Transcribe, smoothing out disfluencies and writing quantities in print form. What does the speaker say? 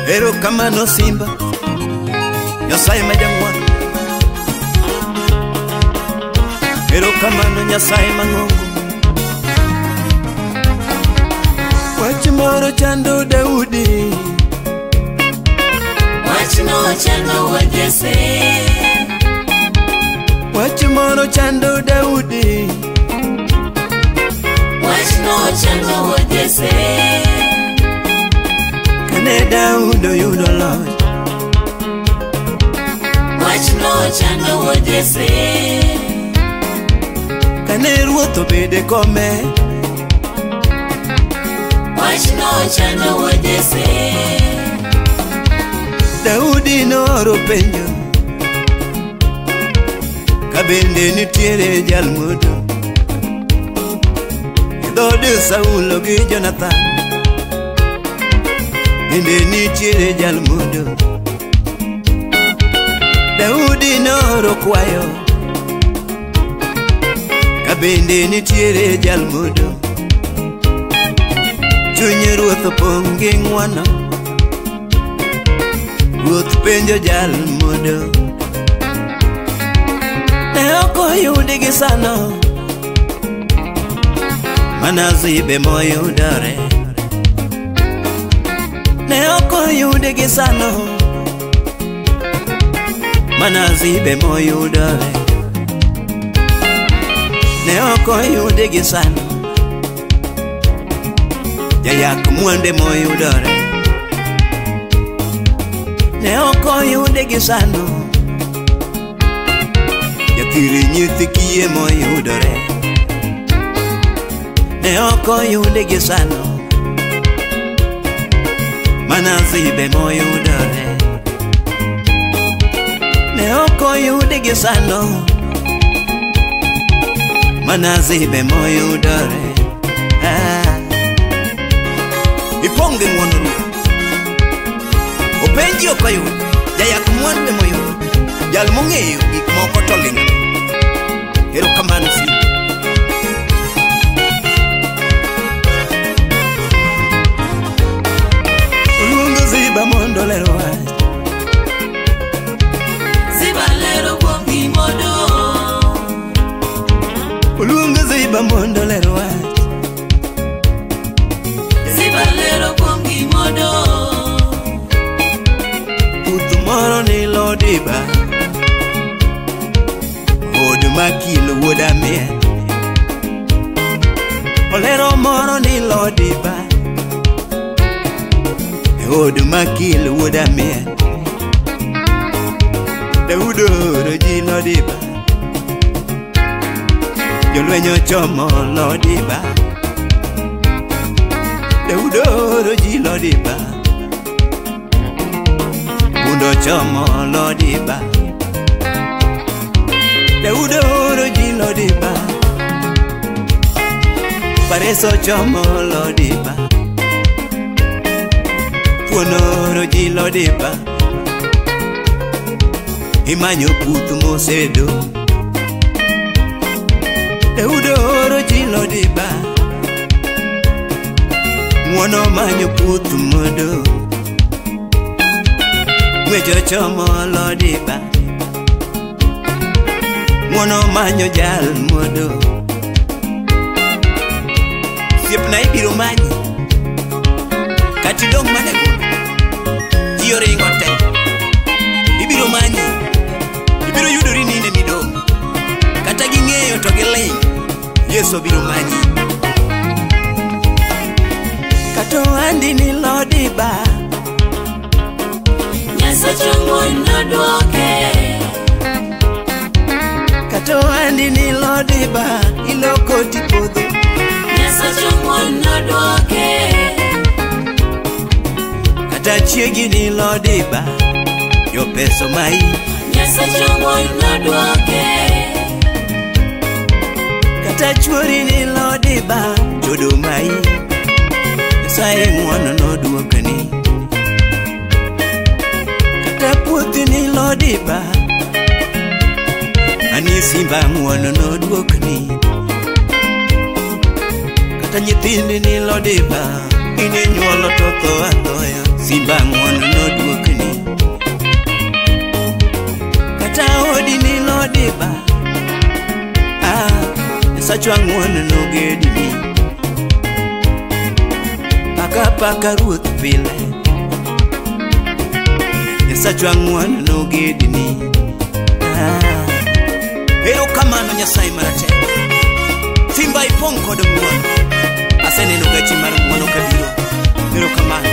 Erokamano Simba Nyasaye majangwa Erokamano Nyasaye mang'ongo Wach moro chando Daudi Wach no chando wa Jesse Wach moro chando Daudi Wach no chando wa Jesse Kane Daudi oyudo loch Wach no chando wa Jesse Kane ruoth obede kome Wach no chando wa Jesse Daudi nooro penjo kabende nitiere jal modo Dode Saulo gi Jonathan Bende nitiere jal modo Daudi nooro kwayo kabende nitiere jal modo Chuny ruoth opong' gi ng'wono Ruoth penjo jal modo Ne ok oyudi gi sano Mana Zibe moyudore Ne ok oyudi gi sano Mana Zibe moyudore Ne ok oyudi gi sano Jayak mwande moyudore Ne ok oyudi gi sano Jathiri nyithi kiye moyudore Ne ok oyudi gi sano Mana Zibe moyudore Ne ok oyudi gi sano Mana Zibe moyudore Iponge ng'wono ruoth Openji ok oyud Jayak mwande moyud Jal mong'eyo gik moko to ling'o Erokamano Simba Oluongo Ziba mondo lero wach Ziba lero kuom gimodo Oluongo Ziba mondo lero wach Ziba lero kuom gimodo Puth moro ni Lodiba Od makilo wuod Amiel Olero moro ni Lodiba Od makilo wuod Amiel Daudi ooro ji Lodiba Jolweny ochomo Lodiba Daudi ooro ji Lodiba Mundo chomo Lodiba Daudi ooro ji Lodiba Pareso chomo Lodiba Thuon ooro ji Lodiba Imanyo puth mosedo Daudi ooro ji Lodiba Ng'wono manyo puth modo Ng'wecho chomo Lodiba Ng'wono manyo jal modo Siepna ibiro manyi Kati dong manego Ji oringo te Ibiro manyi Ibiro yudori ninde nidong Kata ging'eyo to giling Yesu biro manyi Kato andi ni Lodiba Nyasacho ng'wono duoke Kato andi ni Lodiba Iloko tipodho Nyasacho ng'wono duoke Kata chiegi ni Lodiba Yo peso mai Nyasacho ng'wono duoke Kata chuori ni Lodiba Jodo mai Nyasaye ng'wono noduokani Kata puothi ni Lodiba Ani Simba ng'wono noduokani Kata nyithindi ni Lodiba Ine nyuolo to tho athoya Simba ng'uono noduokni, kata odi nilodiba, Nyasachwa ng'uono nogedni. Paka ruoth pile, Nyasachwa ng'uono nogedni. Erokamano Nyasaye maratego, Simba ipong' kod ng'uono, aseneno gachi mar ng'uono kabiro. Erokamano.